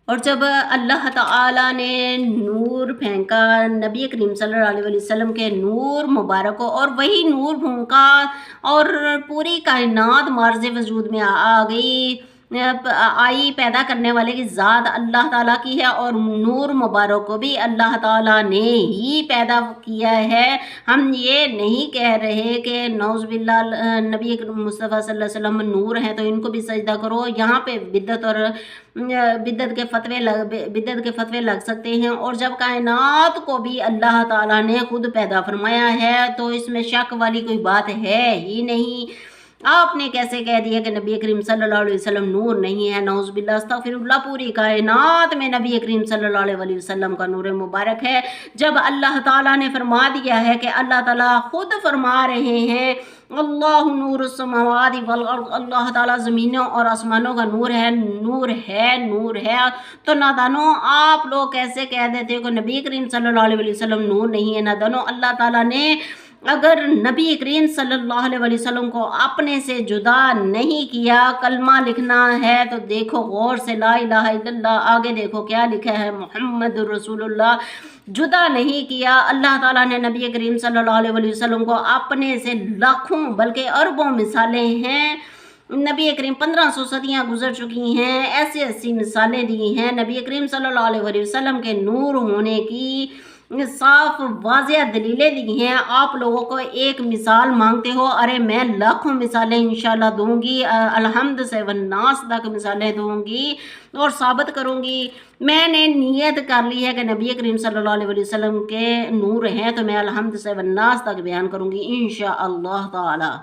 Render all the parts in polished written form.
اور جب اللہ تعالیٰ نے نور پھینکا نبی کریم صلی اللہ علیہ وسلم کے نور مبارک کو، اور وہی نور پھونکا اور پوری کائنات معرض وجود میں آ گئی، آئی پیدا کرنے والے کی ذات اللہ تعالیٰ کی ہے، اور نور مبارک کو بھی اللہ تعالیٰ نے ہی پیدا کیا ہے۔ ہم یہ نہیں کہہ رہے کہ نعوذ باللہ نبی مصطفیٰ صلی اللہ علیہ وسلم نور ہیں تو ان کو بھی سجدہ کرو، یہاں پہ بدعت اور بدعت کے فتوے لگ سکتے ہیں۔ اور جب کائنات کو بھی اللہ تعالیٰ نے خود پیدا فرمایا ہے تو اس میں شک والی کوئی بات ہے ہی نہیں۔ آپ نے کیسے کہہ دیا کہ نبی کریم صلی اللہ علیہ وسلم نور نہیں ہے؟ نعوذ باللہ استغفر اللہ، پوری کائنات میں نبی کریم صلی اللہ علیہ وسلم کا نور مبارک ہے۔ جب اللہ تعالیٰ نے فرما دیا ہے کہ اللہ تعالیٰ خود فرما رہے ہیں اللہ نور السماوات والارض، اللہ تعالیٰ زمینوں اور آسمانوں کا نور ہے، نور ہے، نور ہے، تو نادانوں آپ لوگ کیسے کہہ دیتے ہو کہ نبی کریم صلی اللہ علیہ وسلم نور نہیں ہے؟ نادانوں، اللہ تعالیٰ نے اگر نبی کریم صلی اللہ علیہ وسلم کو اپنے سے جدا نہیں کیا، کلمہ لکھنا ہے تو دیکھو غور سے، لا الہ الا اللہ، آگے دیکھو کیا لکھا ہے محمد رسول اللہ، جدا نہیں کیا اللہ تعالیٰ نے نبی کریم صلی اللہ علیہ وسلم کو اپنے سے لاکھوں بلکہ اربوں مثالیں ہیں۔ نبی کریم 1500 صدیاں گزر چکی ہیں، ایسی ایسی مثالیں دی ہیں نبی کریم صلی اللہ علیہ وسلم کے نور ہونے کی، صاف واضح دلیلیں دی ہیں۔ آپ لوگوں کو ایک مثال مانگتے ہو، ارے میں لاکھوں مثالیں انشاءاللہ دوں گی، الحمد سے والناس تک مثالیں دوں گی اور ثابت کروں گی۔ میں نے نیت کر لی ہے کہ نبی کریم صلی اللہ علیہ وسلم کے نور ہیں تو میں الحمد سے والناس تک بیان کروں گی انشاءاللہ تعالی۔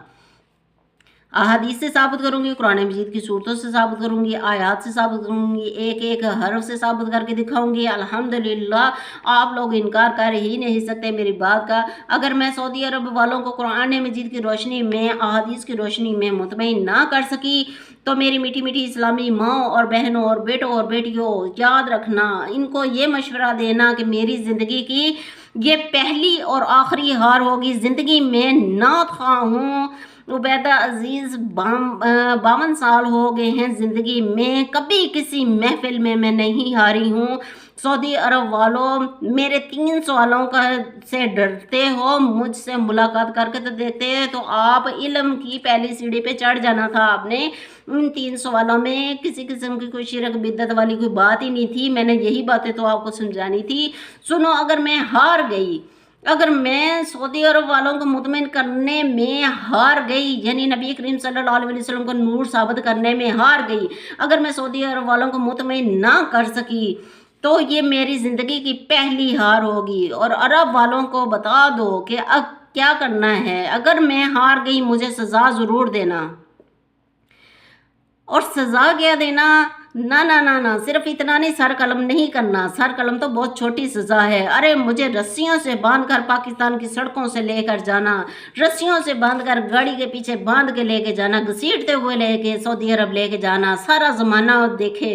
احادیث سے ثابت کروں گی، قرآن مجید کی صورتوں سے ثابت کروں گی، آیات سے ثابت کروں گی، ایک ایک حرف سے ثابت کر کے دکھاؤں گی۔ الحمدللہ آپ لوگ انکار کر ہی نہیں سکتے میری بات کا۔ اگر میں سعودی عرب والوں کو قرآن مجید کی روشنی میں، احادیث کی روشنی میں مطمئن نہ کر سکی تو میری میٹھی میٹھی اسلامی ماں اور بہنوں اور بیٹوں اور بیٹیوں یاد رکھنا، ان کو یہ مشورہ دینا کہ میری زندگی کی یہ پہلی اور آخری ہار ہوگی۔ زندگی میں نعت خواہ ہوں، عبیدہ عزیز 52 سال ہو گئے ہیں زندگی میں، کبھی کسی محفل میں نہیں ہاری ہوں۔ سعودی عرب والوں میرے 3 سوالوں سے ڈرتے ہو، مجھ سے ملاقات کر کے تو دیتے تو آپ علم کی پہلی سیڑھی پہ چڑھ جانا تھا۔ آپ نے ان 3 سوالوں میں کسی قسم کی کوئی شرک بدعت والی کوئی بات ہی نہیں تھی، میں نے یہی باتیں تو آپ کو سمجھانی تھی۔ سنو، اگر میں ہار گئی، اگر میں سعودی عرب والوں کو مطمئن کرنے میں ہار گئی، یعنی نبی کریم صلی اللہ علیہ وسلم کو نور ثابت کرنے میں ہار گئی، اگر میں سعودی عرب والوں کو مطمئن نہ کر سکی تو یہ میری زندگی کی پہلی ہار ہوگی۔ اور عرب والوں کو بتا دو کہ اب کیا کرنا ہے، اگر میں ہار گئی مجھے سزا ضرور دینا۔ اور سزا کیا دینا؟ نہ صرف اتنا نہیں، سر قلم نہیں کرنا، سر قلم تو بہت چھوٹی سزا ہے۔ ارے مجھے رسیوں سے باندھ کر پاکستان کی سڑکوں سے لے کر جانا، رسیوں سے باندھ کر گاڑی کے پیچھے باندھ کے لے کے جانا، گھسیٹتے ہوئے لے کے سعودی عرب لے کے جانا، سارا زمانہ دیکھے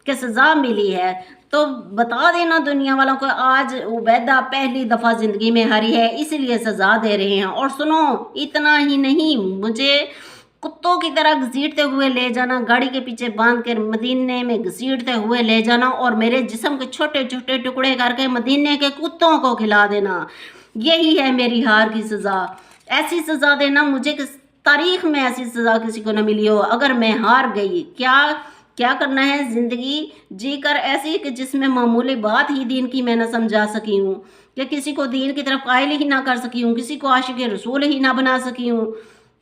کہ سزا ملی ہے تو بتا دینا دنیا والوں کو آج عبیدہ پہلی دفعہ زندگی میں ہاری ہے اس لیے سزا دے رہے ہیں۔ اور سنو، اتنا ہی نہیں، مجھے کتوں کی طرح گھسیٹتے ہوئے لے جانا، گاڑی کے پیچھے باندھ کر مدینے میں گھسیٹتے ہوئے لے جانا اور میرے جسم کے چھوٹے چھوٹے ٹکڑے کر کے مدینے کے کتوں کو کھلا دینا، یہی ہے میری ہار کی سزا۔ ایسی سزا دینا مجھے، کس تاریخ میں ایسی سزا کسی کو نہ ملی ہو۔ اگر میں ہار گئی، کیا کرنا ہے؟ زندگی جی کر ایسی کہ جس میں معمولی بات ہی دین کی میں نہ سمجھا سکی ہوں، کہ کسی کو دین کی طرف قائل ہی نہ کر سکی ہوں، کسی کو عاشق رسول ہی نہ بنا سکی ہوں۔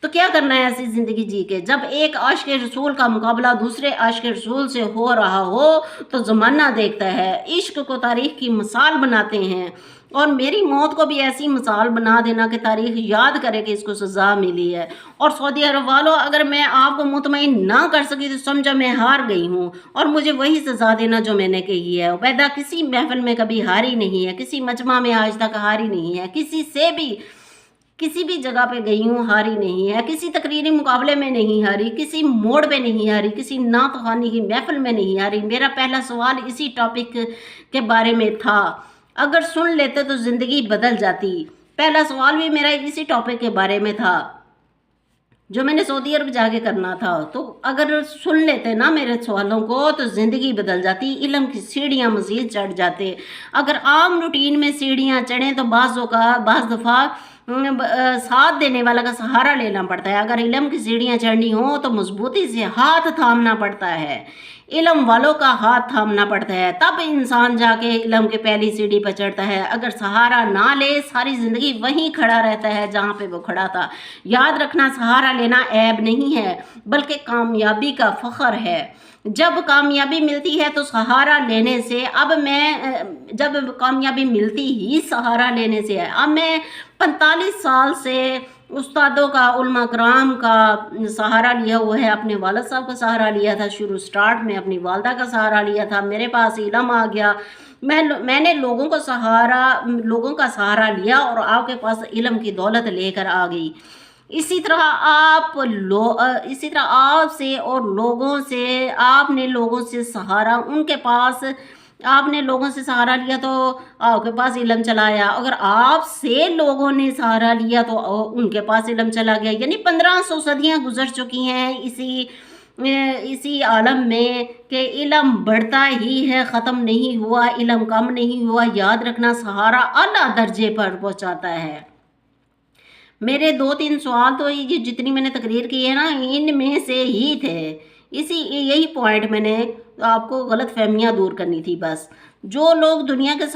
تو کیا کرنا ہے ایسی زندگی جی کے؟ جب ایک عاشق رسول کا مقابلہ دوسرے عاشق رسول سے ہو رہا ہو تو زمانہ دیکھتا ہے، عشق کو تاریخ کی مثال بناتے ہیں، اور میری موت کو بھی ایسی مثال بنا دینا کہ تاریخ یاد کرے کہ اس کو سزا ملی ہے۔ اور سعودی عرب والوں، اگر میں آپ کو مطمئن نہ کر سکی تو سمجھو میں ہار گئی ہوں، اور مجھے وہی سزا دینا جو میں نے کہی ہے۔ عبیدہ کسی محفل میں کبھی ہاری نہیں ہے، کسی مجمع میں آج تک ہاری نہیں ہے، کسی بھی جگہ پہ گئی ہوں ہاری نہیں ہے، کسی تقریری مقابلے میں نہیں ہاری، کسی موڑ پہ نہیں ہاری، کسی نعت خوانی کی محفل میں نہیں ہاری۔ میرا پہلا سوال اسی ٹاپک کے بارے میں تھا، اگر سن لیتے تو زندگی بدل جاتی۔ پہلا سوال بھی میرا اسی ٹاپک کے بارے میں تھا۔ जो मैंने सऊदी अरब जाके करना था। तो अगर सुन लेते ना मेरे सवालों को तो ज़िंदगी बदल जाती, इल्म की सीढ़ियाँ मज़ीद चढ़ जाते। अगर आम रूटीन में सीढ़ियाँ चढ़ें तो बाज़ दफ़ा साथ देने वाला का सहारा लेना पड़ता है। अगर इल्म की सीढ़ियाँ चढ़नी हो तो मजबूती से हाथ थामना पड़ता है, इल्म वालों का हाथ थामना पड़ता है, तब इंसान जाके इल्म के पहली सीढ़ी पर चढ़ता है। अगर सहारा ना ले सारी ज़िंदगी वहीं खड़ा रहता है जहाँ पे वो खड़ा था। याद रखना, सहारा लेना ऐब नहीं है बल्कि कामयाबी का फ़ख्र है। जब कामयाबी मिलती है तो सहारा लेने से, जब कामयाबी मिलती ही सहारा लेने से है। अब मैं 45 साल से उस्तादों का, उलमा कराम का सहारा लिया हुआ है। अपने वालिद साहब का सहारा लिया था, शुरू स्टार्ट में अपनी वालदा का सहारा लिया था। मेरे पास इल्म आ गया, मैंने लोगों का सहारा लिया और आपके पास इल्म की दौलत लेकर आ गई। इसी तरह आपसे और लोगों से, आपने लोगों से सहारा उनके पास, आपने लोगों से सहारा लिया तो आपके पास इल्म चला आया। अगर आपसे लोगों ने सहारा लिया तो उनके पास इल्म चला गया। यानी 1500 सदियाँ गुजर चुकी हैं इसी आलम में कि इल्म बढ़ता ही है, ख़त्म नहीं हुआ, इल्म कम नहीं हुआ। याद रखना, सहारा आला दर्जे पर पहुँचाता है। मेरे 2-3 सवाल तो ये जितनी मैंने तकरीर की है ना, इनमें से ही थे। यही पॉइंट मैंने आपको गलत फहमियाँ दूर करनी थी बस। जो लोग दुनिया के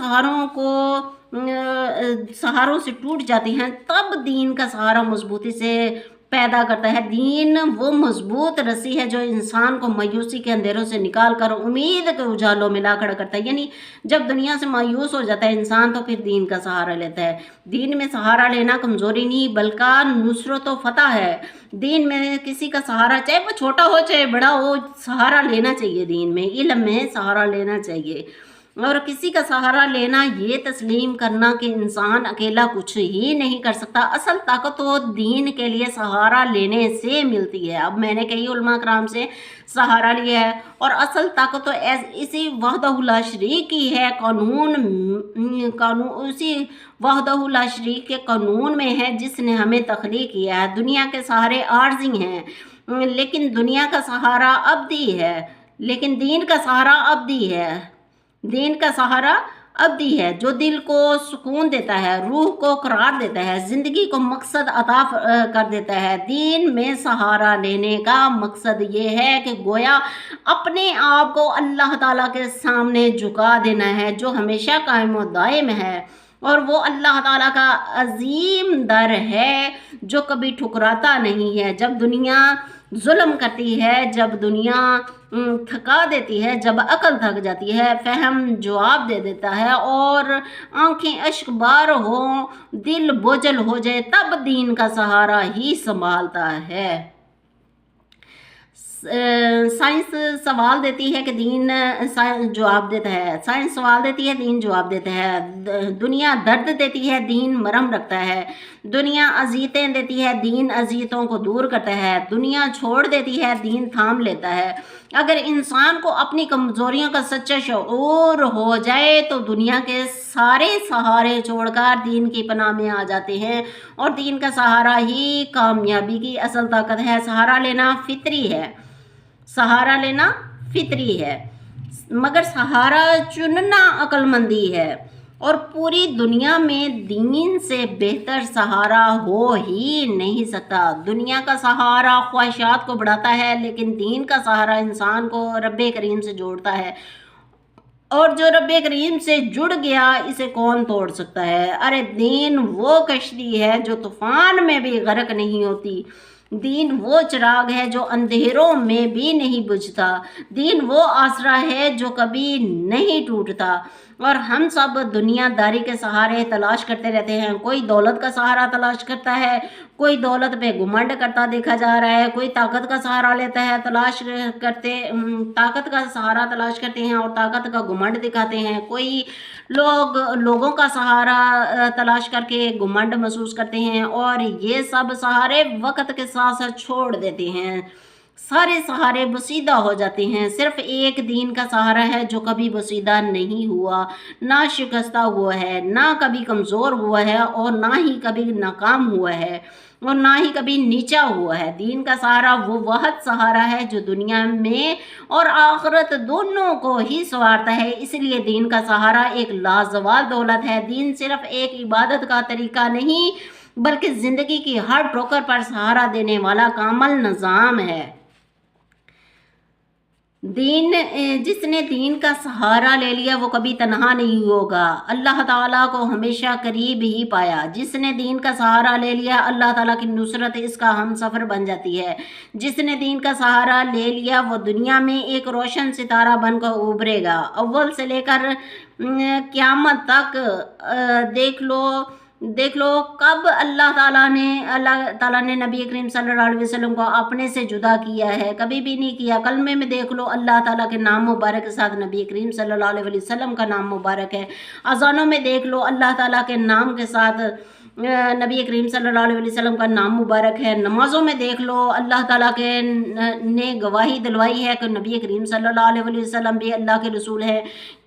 सहारों से टूट जाते हैं, तब दीन का सहारा मजबूती से पैदा करता है। दीन वो मजबूत रस्सी है जो इंसान को मायूसी के अंधेरों से निकाल कर उम्मीद के उजालों में ला खड़ा करता है। यानी जब दुनिया से मायूस हो जाता है इंसान तो फिर दीन का सहारा लेता है। दीन में सहारा लेना कमज़ोरी नहीं बल्कि नुसरत व फतह है। दीन में किसी का सहारा, चाहे वो छोटा हो चाहे बड़ा हो, सहारा लेना चाहिए। दीन में, इल्म में सहारा लेना चाहिए। और किसी का सहारा लेना ये तस्लीम करना कि इंसान अकेला कुछ ही नहीं कर सकता। असल ताकत तो दीन के लिए सहारा लेने से मिलती है। अब मैंने कई उलमा कराम से सहारा लिया है और असल ताकत तो इसी वहदहु ला शरीक की है। उसी वहदहु ला शरीक के कानून में है जिसने हमें तख्लीक किया है। दुनिया के सहारे आर्जी हैं लेकिन दुनिया का सहारा अब्दी है, लेकिन दीन का सहारा अब्दी है। दीन का सहारा अब्दी है जो दिल को सुकून देता है, रूह को करार देता है, ज़िंदगी को मकसद अता कर देता है। दीन में सहारा लेने का मकसद ये है कि गोया अपने आप को अल्लाह ताला के सामने झुका देना है जो हमेशा कायम व दायम है। और वो अल्लाह ताला का अजीम दर है जो कभी ठुकराता नहीं है। जब दुनिया जुल्म करती है, जब दुनिया थका देती है, जब अकल थक जाती है, फहम जवाब दे देता है और आंखें अश्कबार हो, दिल बोझल हो जाए, तब दीन का सहारा ही संभालता है। साइंस सवाल देती है कि दीन जवाब देता है। साइंस सवाल देती है, दीन जवाब देता है। दुनिया दर्द देती है, दीन मरहम रखता है। दुनिया अजीतें देती है, दीन अजीतों को दूर करता है। दुनिया छोड़ देती है, दीन थाम लेता है। अगर इंसान को अपनी कमज़ोरियों का सच्चा शऊर हो जाए तो दुनिया के सारे सहारे छोड़कर दीन की पनाह में आ जाते हैं और दीन का सहारा ही कामयाबी की असल ताकत है। सहारा लेना फितरी है, सहारा लेना फितरी है, मगर सहारा चुनना अक्लमंदी है। और पूरी दुनिया में दीन से बेहतर सहारा हो ही नहीं सकता। दुनिया का सहारा ख्वाहिशात को बढ़ाता है लेकिन दीन का सहारा इंसान को रब्बे करीम से जोड़ता है। और जो रब्बे करीम से जुड़ गया इसे कौन तोड़ सकता है। अरे दीन वो कश्ती है जो तूफान में भी गर्क नहीं होती। दीन वो चिराग है जो अंधेरों में भी नहीं बुझता। दीन वो आसरा है जो कभी नहीं टूटता। और हम सब दुनियादारी के सहारे तलाश करते रहते हैं। कोई दौलत का सहारा तलाश करता है, कोई दौलत पे घुमंड करता देखा जा रहा है, कोई ताकत का सहारा लेता है, ताकत का सहारा तलाश करते हैं और ताकत का घुमंड दिखाते हैं। कोई लोगों का सहारा तलाश करके घुमंड महसूस करते हैं और ये सब सहारे वक्त के साथ साथ छोड़ देते हैं। सारे सहारे बसीदा हो जाते हैं। सिर्फ एक दीन का सहारा है जो कभी बसीदा नहीं हुआ, ना शिकस्ता हुआ है, ना कभी कमज़ोर हुआ है और ना ही कभी नाकाम हुआ है और ना ही कभी नीचा हुआ है। दीन का सहारा वो वाहद सहारा है जो दुनिया में और आखिरत दोनों को ही संवारता है। इसलिए दीन का सहारा एक लाजवाब दौलत है। दीन सिर्फ एक इबादत का तरीका नहीं बल्कि ज़िंदगी की हर ठोकर पर सहारा देने वाला कामल निज़ाम है। जिसने दीन का सहारा ले लिया वो कभी तन्हा नहीं होगा, अल्लाह ताला को हमेशा करीब ही पाया। जिसने दीन का सहारा ले लिया अल्लाह ताला की नुसरत इसका हम सफ़र बन जाती है। जिसने दीन का सहारा ले लिया वो दुनिया में एक रोशन सितारा बनकर उभरेगा। अव्वल से लेकर क़यामत तक देख लो कब अल्लाह ताला ने नबी करीम सल्लल्लाहु अलैहि वसल्लम को अपने से जुदा किया है, कभी भी नहीं किया। कलमे में देख लो अल्लाह ताला के नाम मुबारक के साथ नबी करीम सल्लल्लाहु अलैहि वसल्लम का नाम मुबारक है। अज़ानों में देख लो अल्लाह ताला के नाम के साथ नबी करीम सल्लल्लाहु अलैहि वसल्लम का नाम मुबारक है। नमाज़ों में देख लो अल्लाह ताला के ने गवाही दिलवाई है कि नबी करीम सल्लल्लाहु अलैहि वसल्लम भी अल्लाह के रसूल है।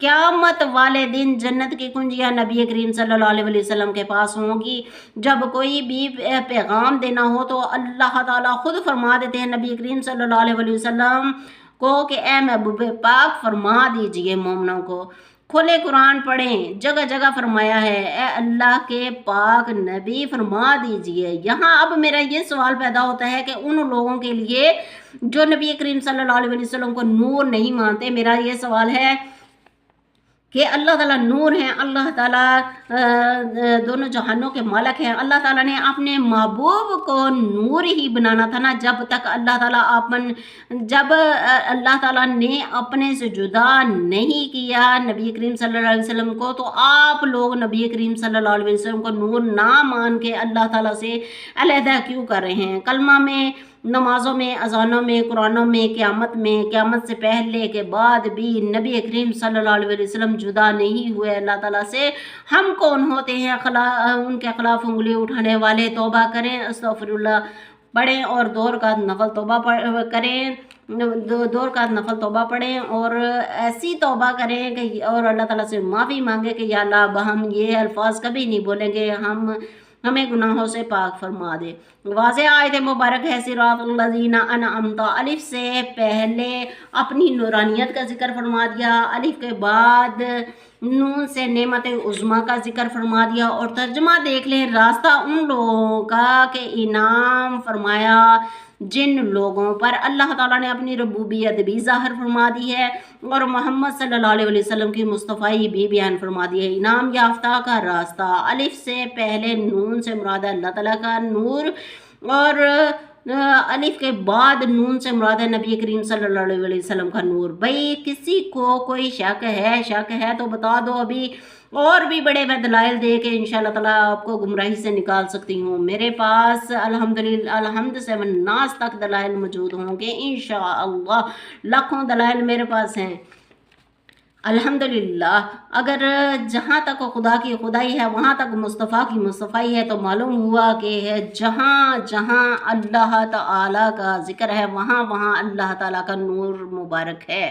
क़यामत वाले दिन जन्नत की कुंजियाँ नबी करीम सल्लल्लाहु अलैहि वसल्लम के पास होंगी। जब कोई भी पैगाम देना हो तो अल्लाह ताला खुद फरमा देते हैं नबी करीम सल्लल्लाहु अलैहि वसल्लम को कि ए महबूब पाक फरमा दीजिए मोमिनों को, खुले कुरान पढ़ें, जगह जगह फरमाया है ए अल्लाह के पाक नबी फरमा दीजिए। यहाँ अब मेरा ये सवाल पैदा होता है कि उन लोगों के लिए जो नबी करीम सल्लल्लाहु अलैहि वसल्लम को नूर नहीं मानते, मेरा ये सवाल है कि अल्लाह ताला नूर हैं, अल्लाह ताला दोनों जहानों के मालिक हैं। अल्लाह ताला ने अपने महबूब को नूर ही बनाना था ना। जब अल्लाह ताला ने अपने से जुदा नहीं किया नबी करीम सल्लल्लाहु अलैहि वसल्लम को, तो आप लोग नबी करीम सल्लल्लाहु अलैहि वसल्लम को नूर ना मान के अल्लाह ताला से अलहदा क्यों कर रहे हैं? कलमा में, नमाज़ों में, अज़ानों में, कुरानों में, क़यामत से पहले के बाद भी नबी करीम सल्लल्लाहु अलैहि वसल्लम जुदा नहीं हुए अल्लाह ताला से। हम कौन होते हैं उनके खिलाफ उंगली उठाने वाले? तौबा करें, अस्तगफिरुल्लाह पढ़ें और दो रकात नफल तौबा करें, दो रकात नफल तौबा पढ़ें और ऐसी तौबा करें कि और अल्लाह ताला से माफ़ी मांगे कि या अल्लाह अब हम ये अल्फाज कभी नहीं बोलेंगे, हमें गुनाहों से पाक फरमा दे। वाज़ेह आयत मुबारक है सिरातल लज़ीना अनअमता, अलिफ से पहले अपनी नूरानियत का जिक्र फरमा दिया, अलिफ के बाद नून से नेमत उज़्मा का जिक्र फरमा दिया और तर्जमा देख लें, रास्ता उन लोगों का के इनाम फरमाया जिन लोगों पर अल्लाह ताला ने अपनी रबूबियत भी ज़ाहिर फरमा दी है और मोहम्मद सल्लल्लाहु अलैहि वसल्लम की मुस्तफ़ाई भी बयान फरमा दी है। इनाम याफ्ता का रास्ता, अलिफ से पहले नून से मुराद अल्लाह ताला का नूर और अलिफ के बाद नून से मुराद है नबी करीम सल्लल्लाहु अलैहि वसल्लम का नूर। भाई किसी को कोई शक है तो बता दो, अभी और भी बड़े मैं दलाइल दे के इंशाअल्लाह ताला आपको गुमराही से निकाल सकती हूँ। मेरे पास अल्हम्दुलिल्लाह अलहम्द से नास तक दलाइल मौजूद होंगे इंशाअल्लाह, लाखों दलाइल मेरे पास हैं अल्हम्दुलिल्लाह। अगर जहाँ तक खुदा की खुदाई है वहाँ तक मुस्तफ़ा की मुस्तफ़ाई है, तो मालूम हुआ कि जहाँ जहाँ अल्लाह ताला का ज़िक्र है वहाँ वहाँ अल्लाह ताला का नूर मुबारक है।